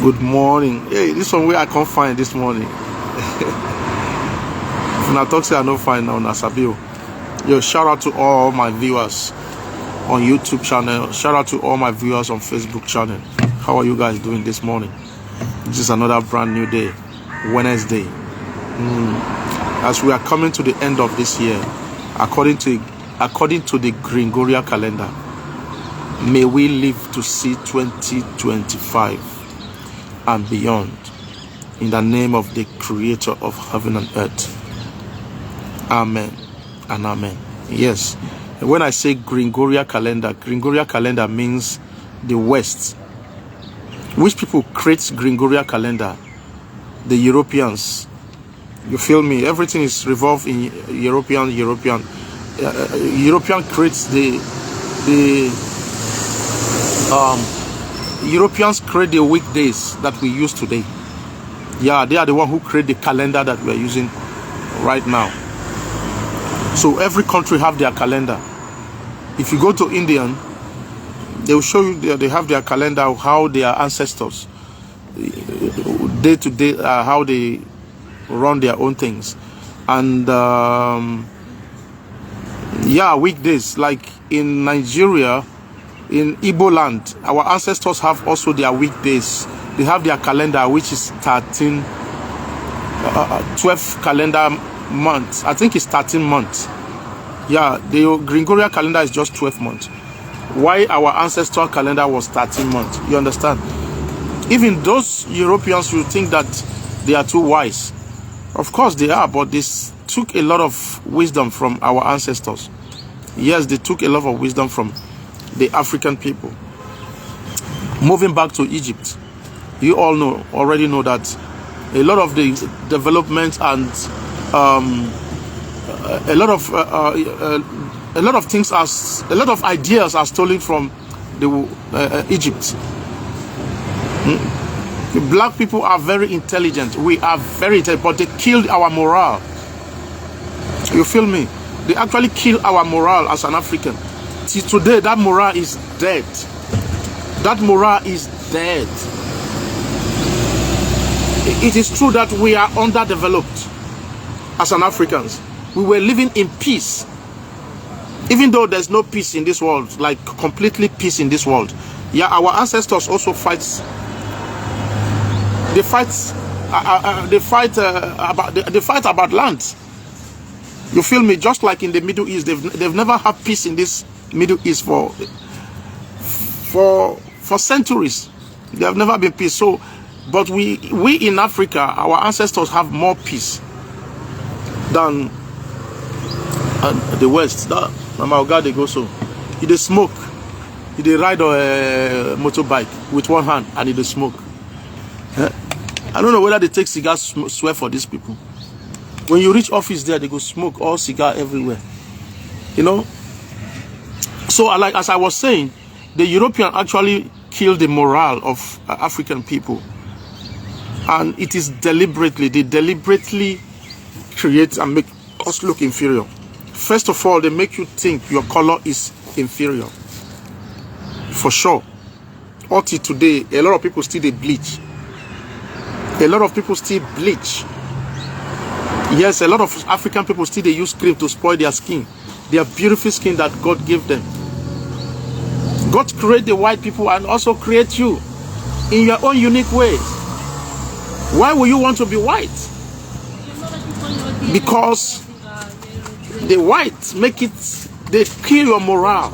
Good morning. Hey, this one where I can't find this morning. If I talk, say I don't find now, Nasabio. Yo, shout out to all my viewers on YouTube channel. Shout out to all my viewers on Facebook channel. How are you guys doing this morning? This is another brand new day, Wednesday. As we are coming to the end of this year, according to the Gregorian calendar, may we live to see 2025 and beyond, in the name of the Creator of heaven and earth. Amen and amen. Yes, when I say Gregorian calendar means the West. Which people create Gregorian calendar? The Europeans. You feel me? Everything is revolved in European creates Europeans create the weekdays that we use today. Yeah, they are the one who create the calendar that we are using right now. So every country have their calendar. If you go to Indian, they will show you they have their calendar of how their ancestors day to day how they run their own things. And yeah, weekdays, like in Nigeria, in Igbo land, our ancestors have also their weekdays. They have their calendar, which is 12 calendar months. I think it's 13 months. Yeah, the Gregorian calendar is just 12 months. Why our ancestral calendar was 13 months? You understand? Even those Europeans will think that they are too wise. Of course they are, but they took a lot of wisdom from our ancestors. Yes, they took a lot of wisdom from the African people. Moving back to Egypt, you all already know that a lot of the development and a lot of things a lot of ideas are stolen from the Egypt. The black people are very intelligent. We are very intelligent, but they killed our morale. You feel me? They actually killed our morale as an African. See, today that morale is dead. That morale is dead. It is true that we are underdeveloped as an Africans. We were living in peace. Even though there's no peace in this world, like completely peace in this world. Yeah, our ancestors also fight. They fight about land. You feel me? Just like in the Middle East, they've never had peace in this Middle East for centuries. They have never been peace. So, but we in Africa, our ancestors have more peace than the West. That my God, they go so. They smoke. They ride a motorbike with one hand and they smoke. I don't know whether they take cigar swear for these people. When you reach office there, they go smoke all cigar everywhere. You know. So, like as I was saying, the European actually killed the morale of African people, and it is deliberately. They deliberately create and make us look inferior. First of all, they make you think your color is inferior. For sure. Until today, a lot of people still they bleach. A lot of people still bleach. Yes, a lot of African people still they use cream to spoil their skin. Their beautiful skin that God gave them. God create the white people and also create you in your own unique ways. Why would you want to be white? Because the white make it, they kill your morale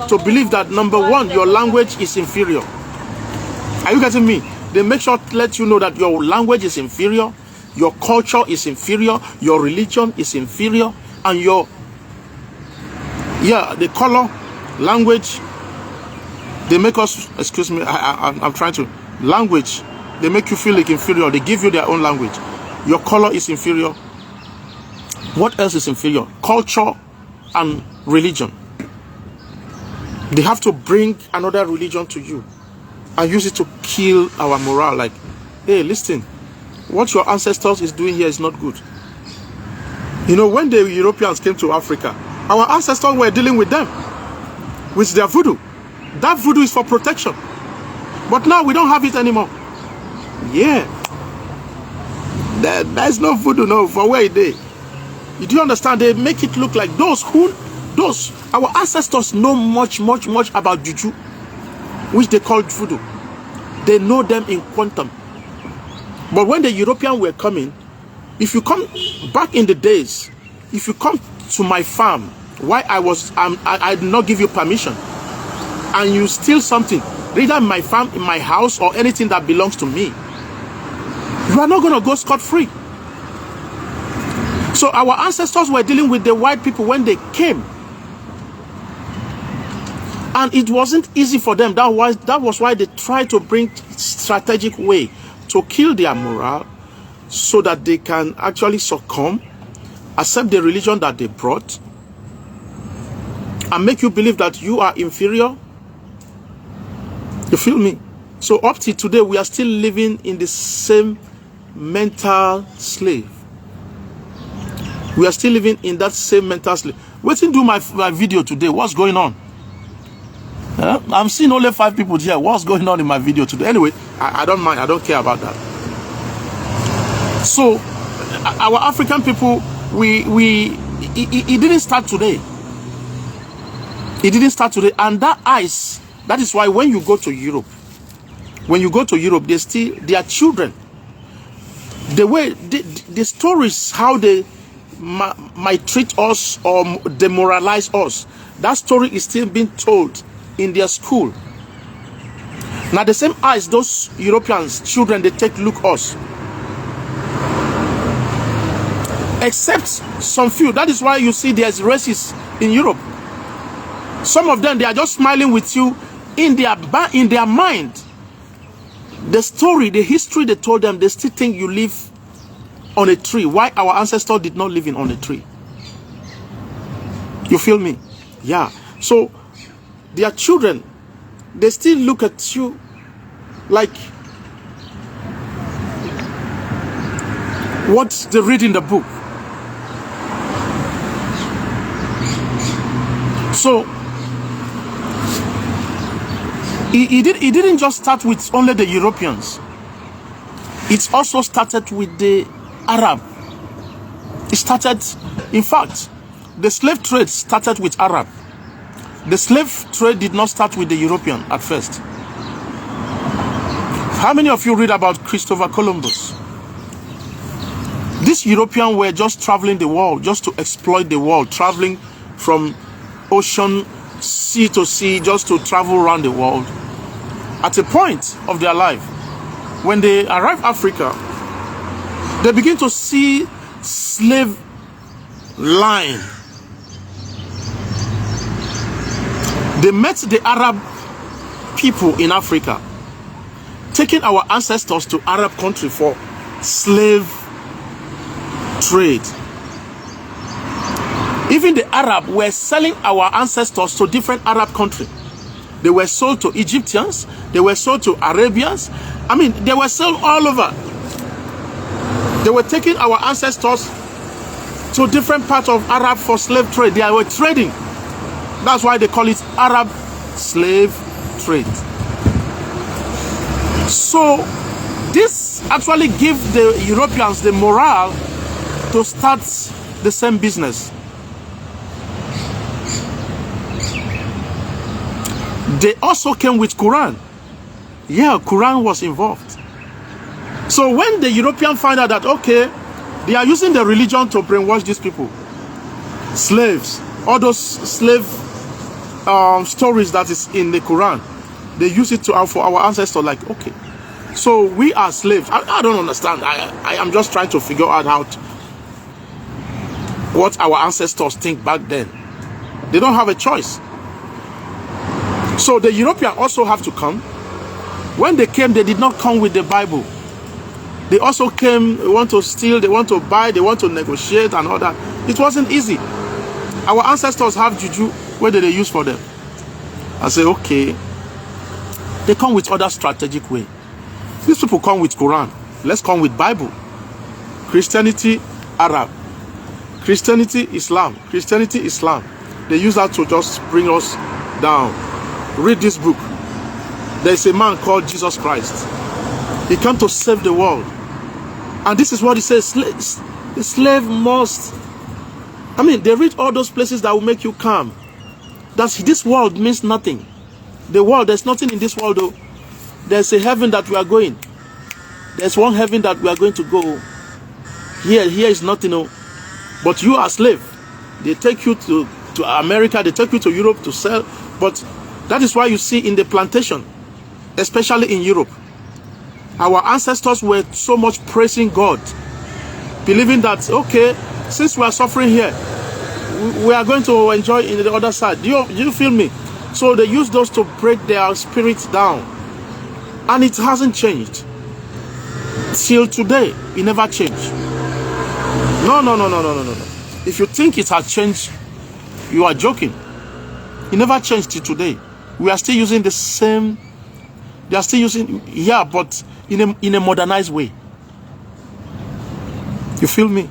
to believe that number one, your language is inferior. Are you getting me? They make sure to let you know that your language is inferior, your culture is inferior, your religion is inferior, and your the color, language, they make us, excuse me, I'm trying to, language, they make you feel like inferior. They give you their own language. Your color is inferior. What else is inferior? Culture and religion. They have to bring another religion to you and use it to kill our morale. Like, hey, listen, what your ancestors is doing here is not good. You know, when the Europeans came to Africa, our ancestors were dealing with them, with their voodoo. That voodoo is for protection. But now we don't have it anymore. Yeah. There's no voodoo, no, for where they. You do understand? They make it look like our ancestors know much about juju, which they call voodoo. They know them in quantum. But when the Europeans were coming, if you come back in the days, if you come to my farm, why I did not give you permission, and you steal something, either in my farm, in my house, or anything that belongs to me, you are not going to go scot-free. So our ancestors were dealing with the white people when they came. And it wasn't easy for them. That was why they tried to bring strategic way to kill their morale so that they can actually succumb, accept the religion that they brought, and make you believe that you are inferior. You feel me? So up till today, we are still living in the same mental slave. We are still living in that same mental slave. Waiting to do my video today. What's going on? I'm seeing only 5 people here. What's going on in my video today? Anyway, I don't mind. I don't care about that. So, our African people, it didn't start today. It didn't start today. And that is why when you go to Europe, they are children. The way, the stories, how they might treat us or demoralize us, that story is still being told in their school. Now the same eyes those Europeans children they take look us, except some few. That is why you see there's racists in Europe. Some of them, they are just smiling with you in their mind. The story, the history they told them, they still think you live on a tree. Why our ancestors did not live on a tree? You feel me? Yeah. So their children, they still look at you like what they read in the book. So it didn't just start with only the Europeans. It also started with the Arab. It started, in fact, the slave trade started with Arab. The slave trade did not start with the European at first. How many of you read about Christopher Columbus? These Europeans were just traveling the world, just to exploit the world, traveling from ocean, sea to sea, just to travel around the world. At a point of their life, when they arrive Africa, they begin to see slave line. They met the Arab people in Africa, taking our ancestors to Arab country for slave trade. Even the Arab were selling our ancestors to different Arab countries. They were sold to Egyptians, they were sold to Arabians. I mean, they were sold all over. They were taking our ancestors to different parts of Arab for slave trade. They were trading. That's why they call it Arab slave trade. So this actually gives the Europeans the morale to start the same business. They also came with Quran. Yeah, Quran was involved. So when the Europeans find out that, okay, they are using the religion to brainwash these people, slaves, all those slave stories that is in the Quran, they use it to for our ancestors. Like, okay, so we are slaves. I don't understand. I am just trying to figure out what our ancestors think back then. They don't have a choice. So the Europeans also have to come. When they came, they did not come with the Bible. They also came, they want to steal, they want to buy, they want to negotiate and all that. It wasn't easy. Our ancestors have juju. What did they use for them? I say, okay. They come with other strategic way. These people come with Quran. Let's come with Bible. Christianity, Arab. Christianity, Islam. Christianity, Islam. They use that to just bring us down. Read this book. There is a man called Jesus Christ. He came to save the world. And this is what he says, the slave must, I mean, they read all those places that will make you calm. This world means nothing. The world, there's nothing in this world though. There's a heaven that we are going. There's one heaven that we are going to go. Here is nothing. No. But you are a slave. They take you to America, they take you to Europe to sell. But that is why you see in the plantation, especially in Europe, our ancestors were so much praising God, believing that, okay, since we are suffering here, we are going to enjoy in the other side. Do you feel me? So they use those to break their spirits down. And it hasn't changed. Till today, it never changed. No. If you think it has changed, you are joking. It never changed till today. We are still using the same. They are still using, yeah, but in a modernized way. You feel me?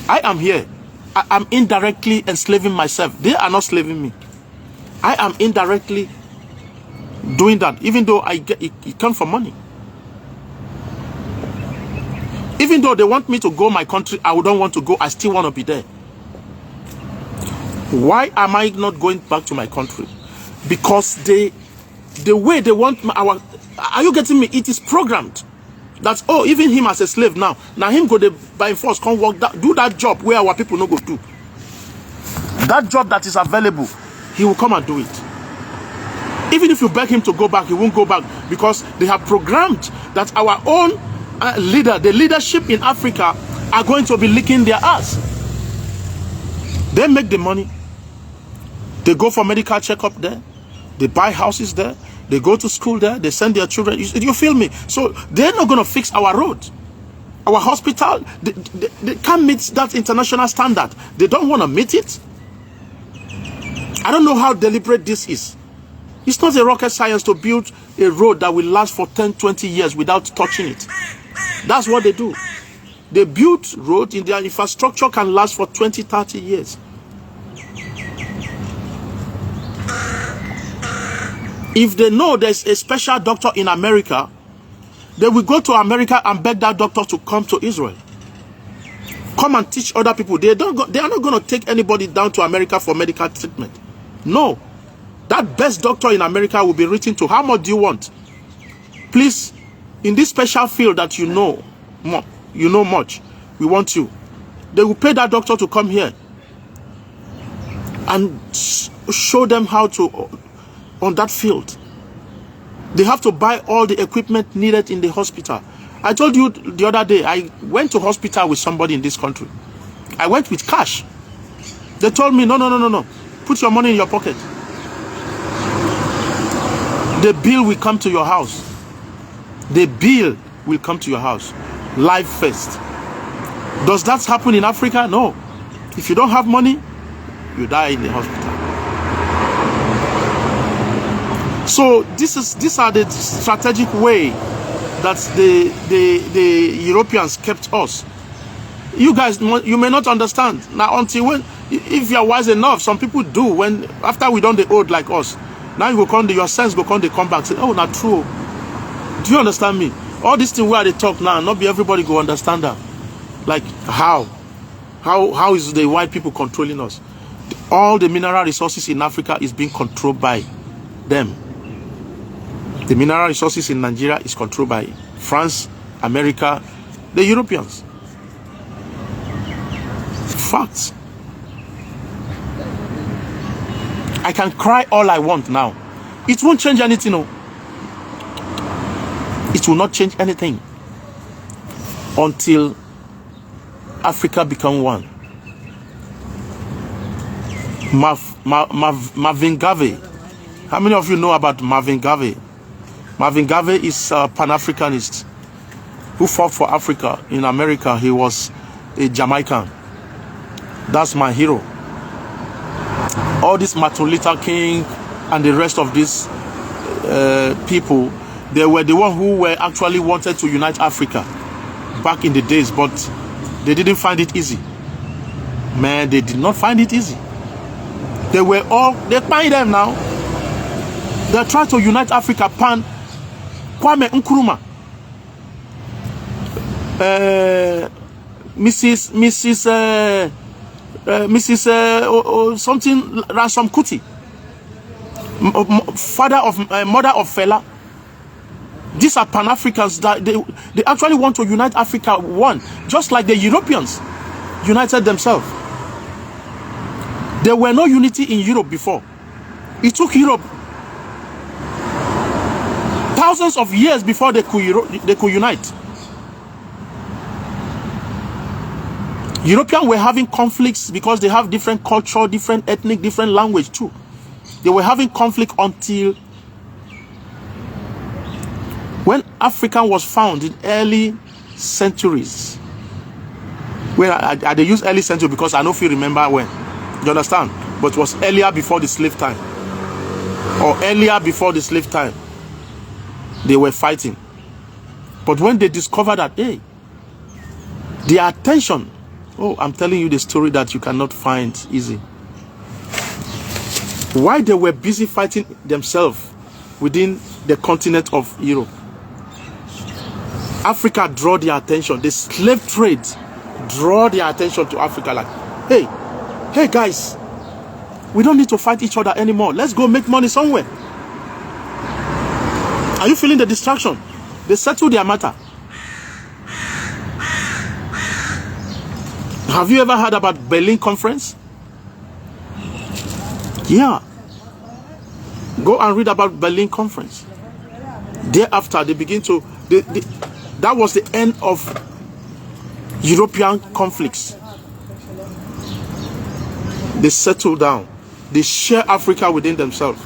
I am here. I am indirectly enslaving myself. They are not slaving me. I am indirectly doing that, even though I get it comes from money. Even though they want me to go my country, I don't want to go. I still want to be there. Why am I not going back to my country? Because the way they want our, are you getting me? It is programmed. That's, oh, even him as a slave now him go by force come work that, do that job where our people no go do. That job that is available, he will come and do it. Even if you beg him to go back, he won't go back, because they have programmed that our own the leadership in Africa are going to be licking their ass. They make the money. They go for medical checkup there. They buy houses there. They go to school there. They send their children. You feel me? So they're not going to fix our road. Our hospital, they can't meet that international standard. They don't want to meet it. I don't know how deliberate this is. It's not a rocket science to build a road that will last for 10, 20 years without touching it. That's what they do. They build roads in their infrastructure can last for 20, 30 years. If they know there's a special doctor in America, they will go to America and beg that doctor to come to Israel. Come and teach other people. They are not going to take anybody down to America for medical treatment. No. That best doctor in America will be written to. How much do you want? Please, in this special field that you know much, we want you. They will pay that doctor to come here and show them how to, on that field. They have to buy all the equipment needed in the hospital. I told you the other day, I went to hospital with somebody in this country. I went with cash. They told me, no. Put your money in your pocket. The bill will come to your house. The bill will come to your house. Life first. Does that happen in Africa? No. If you don't have money, you die in the hospital. So these are the strategic way that the Europeans kept us. You guys, you may not understand. Now, until when, if you are wise enough, some people do, when after we done the old like us, now you go come, your sense go come, they come back, say, oh, not true. Do you understand me? All this thing where they talk now, not be everybody go understand that. Like how is the white people controlling us? All the mineral resources in Africa is being controlled by them. The mineral resources in Nigeria is controlled by France, America, the Europeans. Facts. I can cry all I want now. It won't change anything. No. It will not change anything until Africa become one. Marvin Gaye. How many of you know about Marvin Gaye? Marvin Gaye is a Pan-Africanist who fought for Africa in America. He was a Jamaican. That's my hero. All this Martin Luther King and the rest of these people, they were the one who were actually wanted to unite Africa back in the days, but they didn't find it easy. Man, they did not find it easy. They find them now. They try to unite Africa. Kwame Nkrumah. something Ransom Kuti, mother of Fela. These are Pan-Africans that they actually want to unite Africa one, just like the Europeans united themselves. There were no unity in Europe before. It took Europe thousands of years before they could unite. Europeans were having conflicts because they have different culture, different ethnic, different language too. They were having conflict until when Africa was found in early centuries. Well, I use early century because I don't know if you remember when. You understand? But it was earlier before the slave time. Or earlier before the slave time. They were fighting. But when they discovered that, hey, their attention, oh, I'm telling you the story that you cannot find easy. Why they were busy fighting themselves within the continent of Europe. Africa draw their attention. The slave trade draw their attention to Africa like, hey guys, we don't need to fight each other anymore. Let's go make money somewhere. Are you feeling the distraction? They settle their matter. Have you ever heard about Berlin Conference? Yeah. Go and read about Berlin Conference. Thereafter, they begin to... that was the end of European conflicts. They settle down. They share Africa within themselves.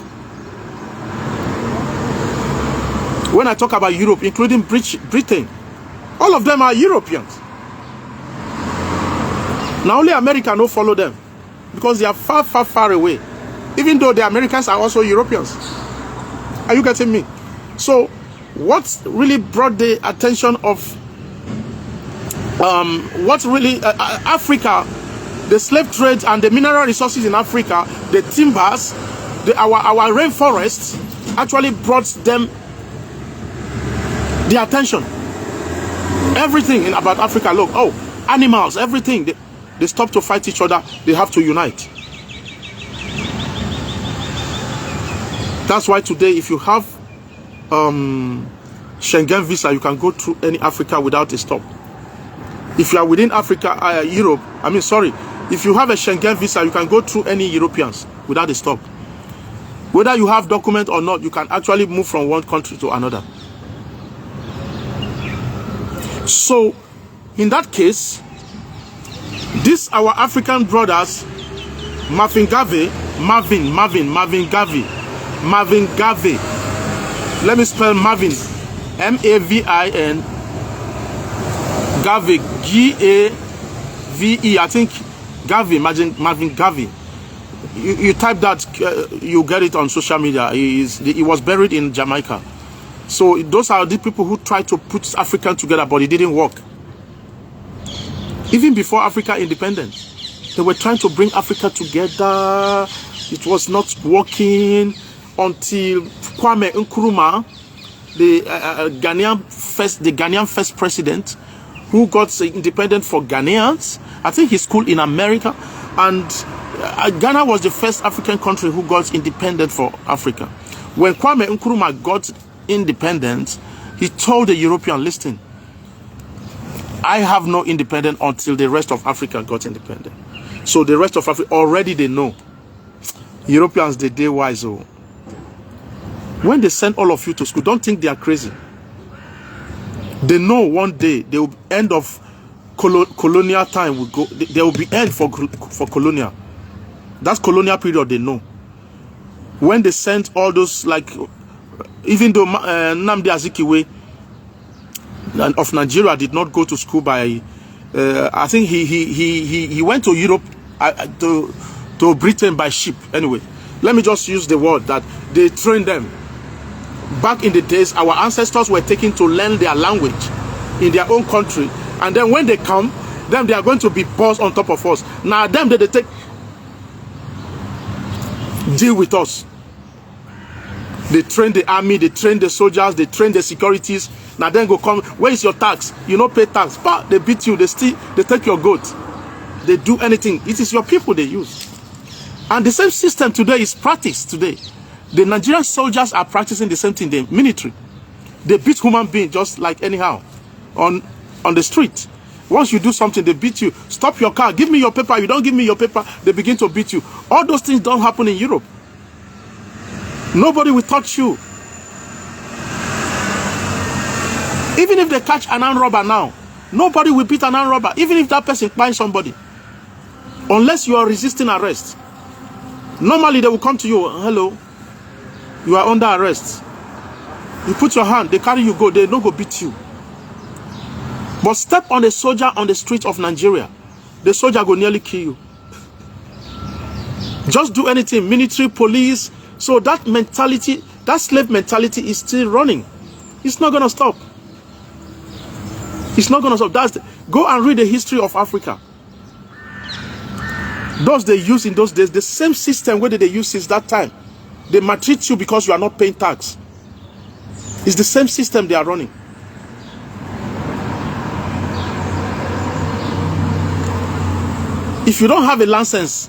When I talk about Europe, including Britain, all of them are Europeans. Now only America no follow them because they are far, far, far away. Even though the Americans are also Europeans. Are you getting me? So, what really brought the attention of Africa, the slave trade and the mineral resources in Africa, the timbers, our rainforests actually brought them the attention. Everything about Africa, look, oh, animals, everything, they stop to fight each other, they have to unite. That's why today, if you have Schengen visa, you can go through any Africa without a stop. If you are within Africa, Europe, if you have a Schengen visa, you can go through any Europeans without a stop. Whether you have document or not, you can actually move from one country to another. So, in that case, these our African brothers, Marvin Gaye, let me spell Marvin, M-A-V-I-N, Gaye, G-A-V-E, I think Gaye, Marvin Gaye. You type that, you get it on social media. He was buried in Jamaica. So those are the people who tried to put Africa together, but it didn't work. Even before Africa independence, they were trying to bring Africa together. It was not working until Kwame Nkrumah, the Ghanaian first president, who got independent for Ghanaians. I think he schooled in America, and Ghana was the first African country who got independent for Africa. When Kwame Nkrumah got independent, he told the European, listen, I have no independence until the rest of Africa got independent. So the rest of Africa, already they know. Europeans, they wise. Oh. When they send all of you to school, don't think they are crazy. They know one day, they will end of colonial time will go. There will be end for colonial. That's colonial period, they know. When they sent all those, like, even though Nnamdi Azikiwe of Nigeria did not go to school by, I think he went to Europe, to Britain by ship. Anyway, let me just use the word that they trained them. Back in the days, our ancestors were taken to learn their language in their own country, and then when they come, then they are going to be boss on top of us. Now them they take deal with us. They train the army, they train the soldiers, they train the securities. Now then go come, where is your tax? You don't pay tax. But they beat you, they take your goat. They do anything. It is your people they use. And the same system today is practiced today. The Nigerian soldiers are practicing the same thing, the military. They beat human beings just like anyhow on the street. Once you do something, they beat you. Stop your car. Give me your paper. You don't give me your paper, they begin to beat you. All those things don't happen in Europe. Nobody will touch you. Even if they catch an armed robber now, nobody will beat an armed robber, even if that person finds somebody. Unless you are resisting arrest. Normally they will come to you, hello, you are under arrest. You put your hand, they carry you, go, they don't go beat you. But step on a soldier on the street of Nigeria, the soldier will nearly kill you. Just do anything, military, police. So that mentality, that slave mentality is still running. It's not going to stop. It's not going to stop. Go and read the history of Africa. Those they use in those days, the same system where they use since that time. They maltreat you because you are not paying tax. It's the same system they are running. If you don't have a license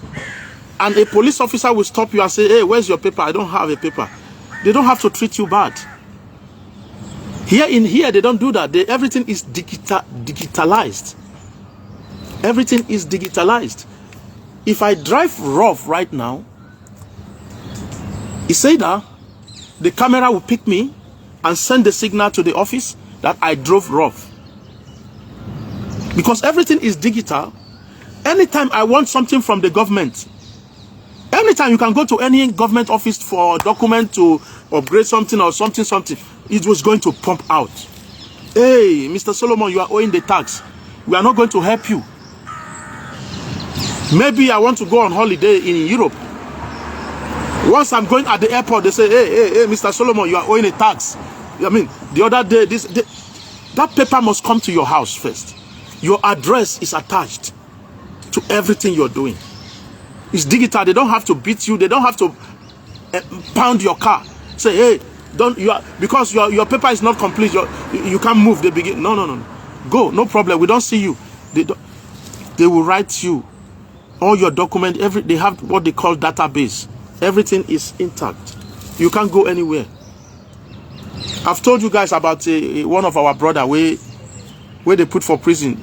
and a police officer will stop you and say, hey, where's your paper? I don't have a paper. They don't have to treat you bad. Here they don't do that. Everything is digitalized. Everything is digitalized. If I drive rough right now, it's either the camera will pick me and send the signal to the office that I drove rough. Because everything is digital. Anytime I want something from the government, anytime you can go to any government office for a document to upgrade something or something, it was going to pump out. Hey, Mr. Solomon, you are owing the tax. We are not going to help you. Maybe I want to go on holiday in Europe. Once I'm going at the airport, they say, hey, Mr. Solomon, you are owing a tax. I mean, the other day, that paper must come to your house first. Your address is attached to everything you're doing. It's digital. They don't have to beat you. They don't have to pound your car. Say, hey, because your paper is not complete. You can't move. They begin. No. Go. No problem. We don't see you. They will write you all your document. They have what they call database. Everything is intact. You can't go anywhere. I've told you guys about one of our brother where they put for prison,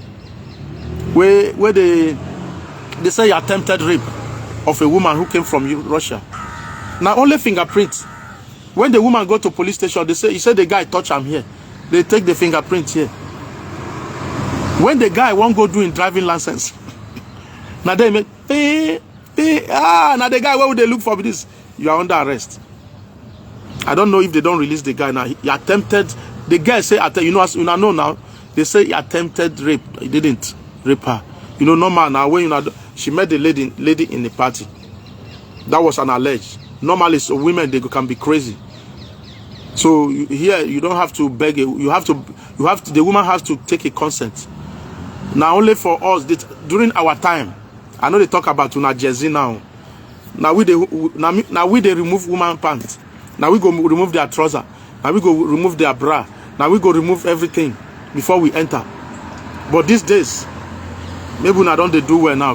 where they say attempted rape of a woman who came from Russia. Now only fingerprints. When the woman go to police station, he said the guy touch him here. They take the fingerprint here. When the guy won't go doing driving license, now they make now the guy, where would they look for this? You are under arrest. I don't know if they don't release the guy now. He attempted. The guy say, you know now. They say he attempted rape. He didn't rape her. You know, normal now when she met the lady in the party. That was an alleged. Normally, so women they can be crazy. So here you don't have to beg. You have to. The woman has to take a consent. Now only for us during our time. I know they talk about Una Jersey now. Now we they remove woman pants. Now we go remove their trouser. Now we go remove their bra. Now we go remove everything before we enter. But these days, maybe Una don't they do well now.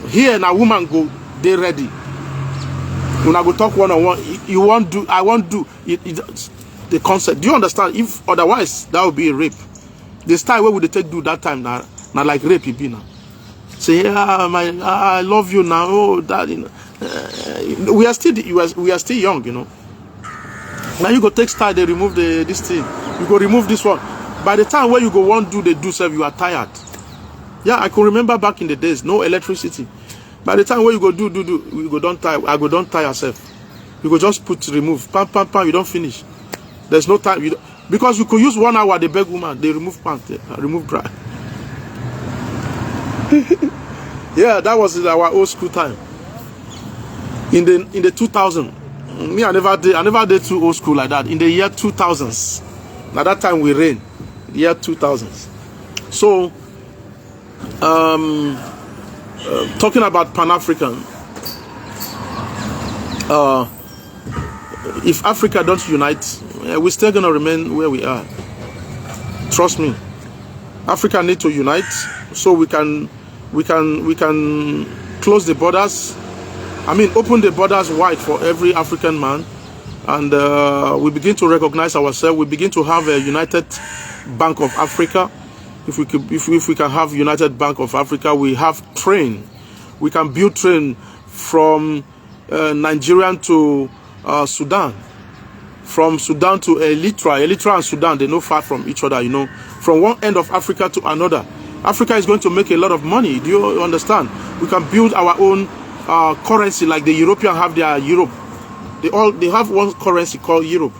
Here now woman go, they ready. Una go talk one-on-one. You won't do, I won't do the concept. Do you understand? If otherwise that would be a rape. The style where would they take do that time now like rape it be now. Say, I love you now. Oh, that, you know. We are still young, you know. Now you go take style, they remove this thing. You go remove this one. By the time where you go want do self, you are tired. Yeah, I can remember back in the days, no electricity. By the time where you go do, you go don't tie. I go don't tie yourself. You go just put remove. Pam. You don't finish. There's no time. Because you could use 1 hour. The beg woman, they remove pants, remove bra. Yeah, that was in our old school time. In the 2000, me I never did too old school like that. In the year 2000s, now that time we reign, the year 2000s. So, talking about Pan-African, if Africa don't unite, we're still gonna remain where we are. Trust me. Africa need to unite so we can close the borders. I mean, open the borders wide for every African man, and we begin to recognize ourselves. We begin to have a United Bank of Africa. If we can have United Bank of Africa, we have train. We can build train from Nigerian to Sudan, from Sudan to Eritrea and Sudan. They're not far from each other, you know. From one end of Africa to another. Africa is going to make a lot of money. Do you understand? We can build our own currency like the Europeans have their Europe. They have one currency called Europe.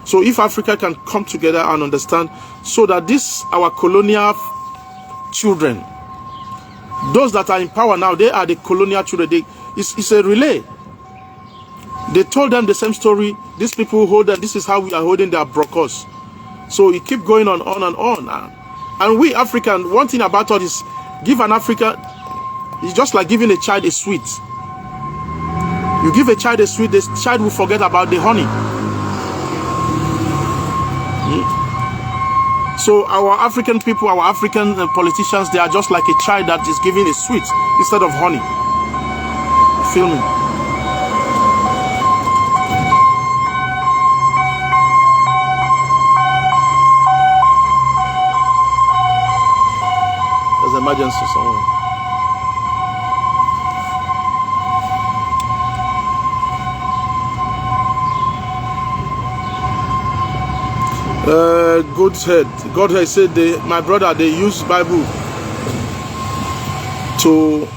So if Africa can come together and understand, so that this our colonial children, those that are in power now, they are the colonial children. It's a relay. They told them the same story. These people hold them. This is how we are holding their brokers. So it keep going on and on. And we African, one thing about us is give an African. It's just like giving a child a sweet. You give a child a sweet, the child will forget about the honey. So our African people, our African politicians, they are just like a child that is giving a sweet instead of honey. Feel me? There's an emergency somewhere. Godhead said, my brother, they use Bible to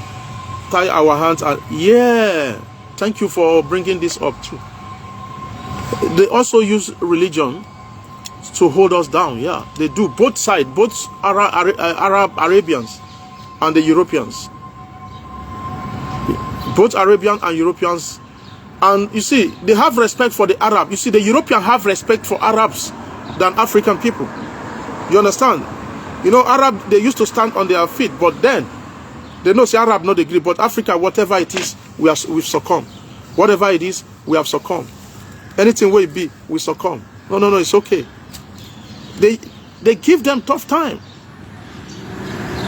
tie our hands. And yeah, thank you for bringing this up too. They also use religion to hold us down. Yeah, they do. Both sides, both Arabians and the Europeans. Both Arabian and Europeans. And you see, they have respect for the Arab. You see, the Europeans have respect for Arabs than African people. You understand? You know, Arab, they used to stand on their feet, but then they know say Arab not agree. But Africa, whatever it is, we've succumbed. Whatever it is, we have succumbed. Anything where it be, we succumb. No, it's okay. They give them tough time.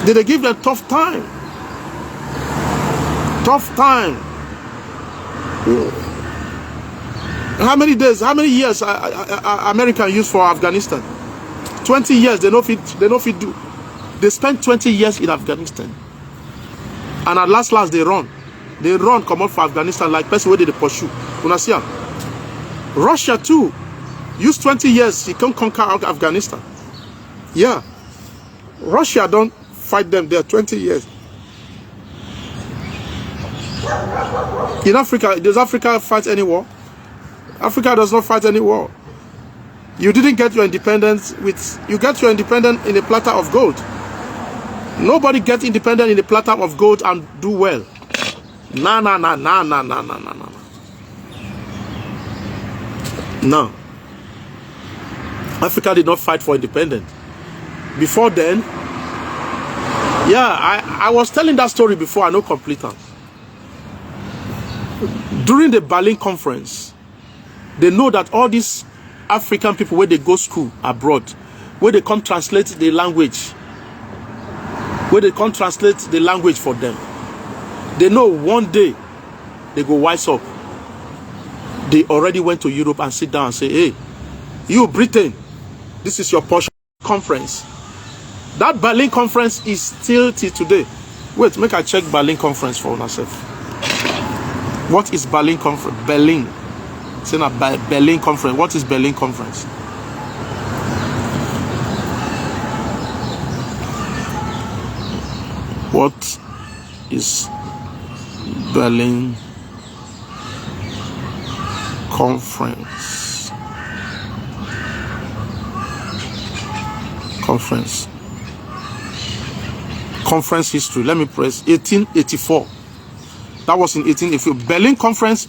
They give them tough time. Tough time. How many days, how many years American used for Afghanistan? 20 years. They don't fit do. They spent 20 years in Afghanistan, and at last they run. They run, come out for Afghanistan like person where they pursue. You see? Russia too used 20 years. He can't conquer Afghanistan. Yeah, Russia don't fight them there 20 years. In Africa, does Africa fight any war? Africa does not fight any war. You didn't get your independence you get your independence in a platter of gold. Nobody gets independent in a platter of gold and do well. No. No. Africa did not fight for independence. Before then, yeah, I was telling that story before, I know complete. During the Berlin conference, they know that all these African people, where they go school abroad, where they come translate the language, for them, they know one day they go wise up. They already went to Europe and sit down and say, hey, you Britain, this is your portion conference. That Berlin conference is still till today. Wait, make I check Berlin conference for myself. What is Berlin conference? Berlin. Say na Berlin conference. What is Berlin conference? What is Berlin conference? Conference history. Let me press 1884. That was in 1884. Berlin conference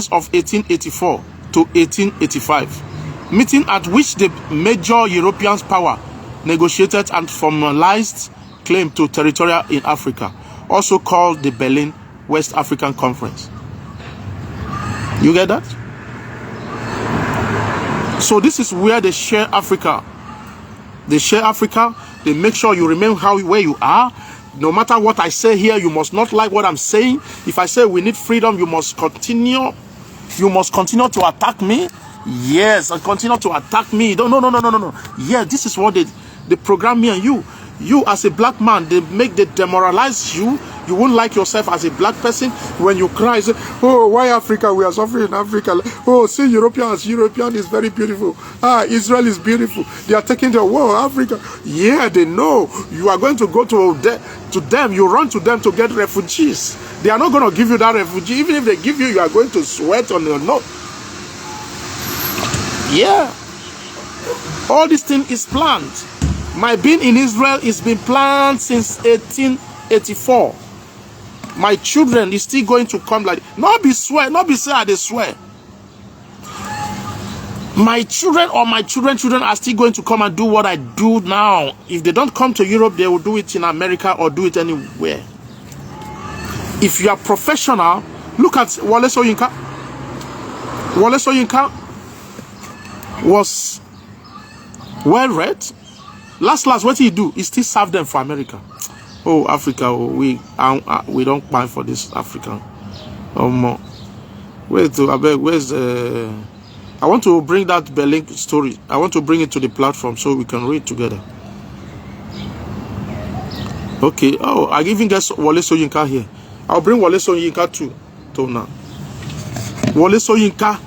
of 1884 to 1885. Meeting at which the major European power negotiated and formalized claim to territory in Africa, also called the Berlin West African Conference. You get that? So this is where they share Africa. They share Africa. They make sure you remain where you are. No matter what I say here, you must not like what I'm saying. If I say we need freedom, you must continue. You must continue to attack me. Yes, and continue to attack me. No. Yeah, this is what they program me and you. You as a black man, they demoralize you. You won't like yourself as a black person. When you cry, say, oh, why Africa? We are suffering in Africa. Oh, see, European is very beautiful. Ah, Israel is beautiful. They are taking the world, Africa. Yeah, they know. You are going to go to them. You run to them to get refugees. They are not going to give you that refugee. Even if they give you, you are going to sweat on your nose. Yeah. All this thing is planned. My being in Israel is been planned since 1884. My children is still going to come like, not be swear, not be say they swear. My children or my children are still going to come and do what I do now. If they don't come to Europe, they will do it in America or do it anywhere. If you are professional, look at Wole Soyinka. Wole Soyinka was well read. Last, what he do? He still serve them for America. Oh, Africa, oh, we don't buy for this African. Where's the? I want to bring that Berlin story. I want to bring it to the platform so we can read together. Okay. Oh, I even get Wole Soyinka here. I'll bring Wole Soyinka too. Now, Wole Soyinka,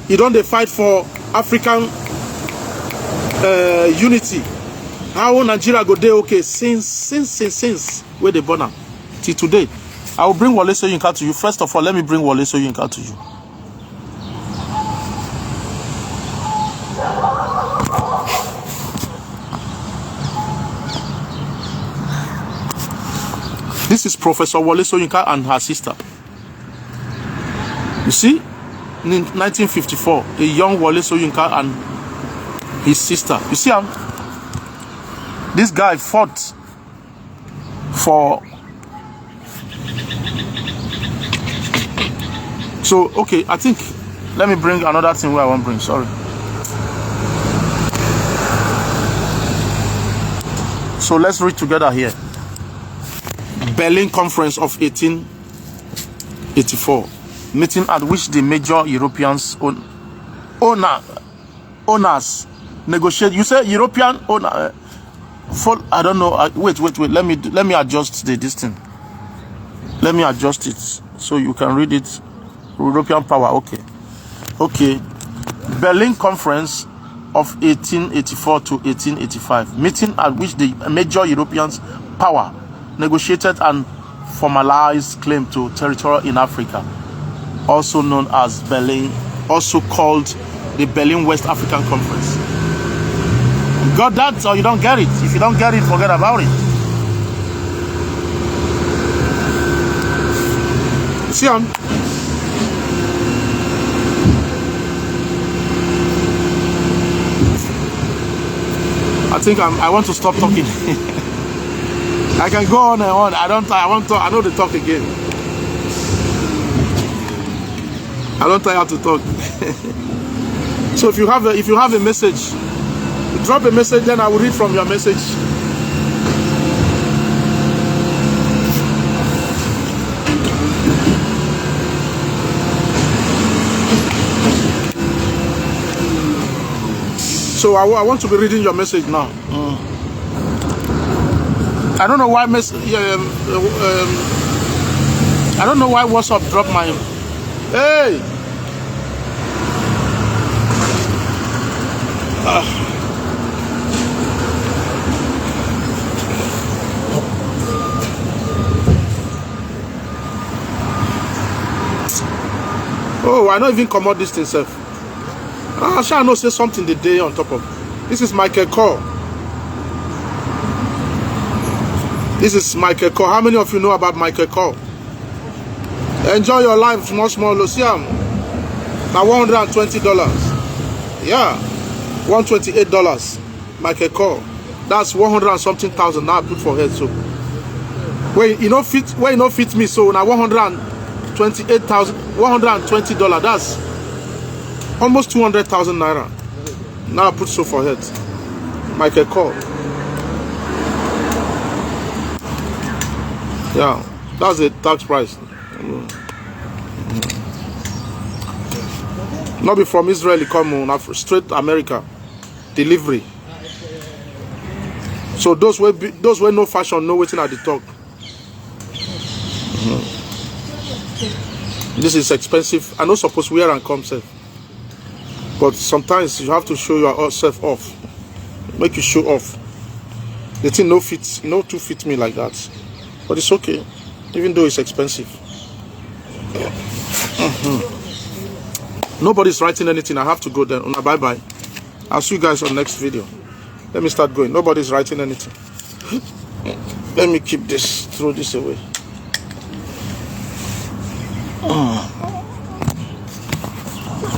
he don't they fight for African unity. How Nigeria go there? Okay, since where they born am till today. I will bring Wole Soyinka to you. First of all, let me bring Wole Soyinka to you. This is Professor Wole Soyinka and her sister. You see, in 1954, a young Wole Soyinka and his sister. You see, this guy fought for. So, okay, I think, let me bring another thing where I want to bring, sorry. So let's read together here. Berlin Conference of 1884. Meeting at which the major Europeans owners negotiate. You say European owner. I don't know. Wait. Let me adjust this thing. Let me adjust it so you can read it. European power. Okay. Berlin Conference of 1884 to 1885. Meeting at which the major European power negotiated and formalized claim to territory in Africa, also known as Berlin, also called the Berlin West African Conference. You got that or you don't get it? If you don't get it, forget about it. See on. I think I want to stop talking. I can go on and on. I know to talk again. I don't try how to talk. So if you have a message, drop a message, then I will read from your message. So I want to be reading your message now. I don't know why I don't know why WhatsApp dropped my. Hey. Oh, I don't even come out this thing, self. I shall not say something the day on top of. This is Michael Cole. This is Michael Cole. How many of you know about Michael Cole? Enjoy your life, small, Lucian. Now $120. Yeah, $128. Michael Cole. That's 100 and something thousand. Now I put for head. So wait, you know fit me. So now $128,000, $120. Almost 200,000 naira. Now I put so for head. Michael call. Yeah, that's the tax price. Not be from Israel, come on, straight America. Delivery. So those who no fashion, no waiting at the talk. This is expensive. I know supposed to wear and come safe. But sometimes you have to show yourself off. Make you show off. The thing no fits, no too fit me like that. But it's okay. Even though it's expensive. Nobody's writing anything. I have to go then. Bye bye. I'll see you guys on next video. Let me start going. Nobody's writing anything. Let me keep this, throw this away.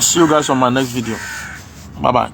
See you guys on my next video. Bye bye.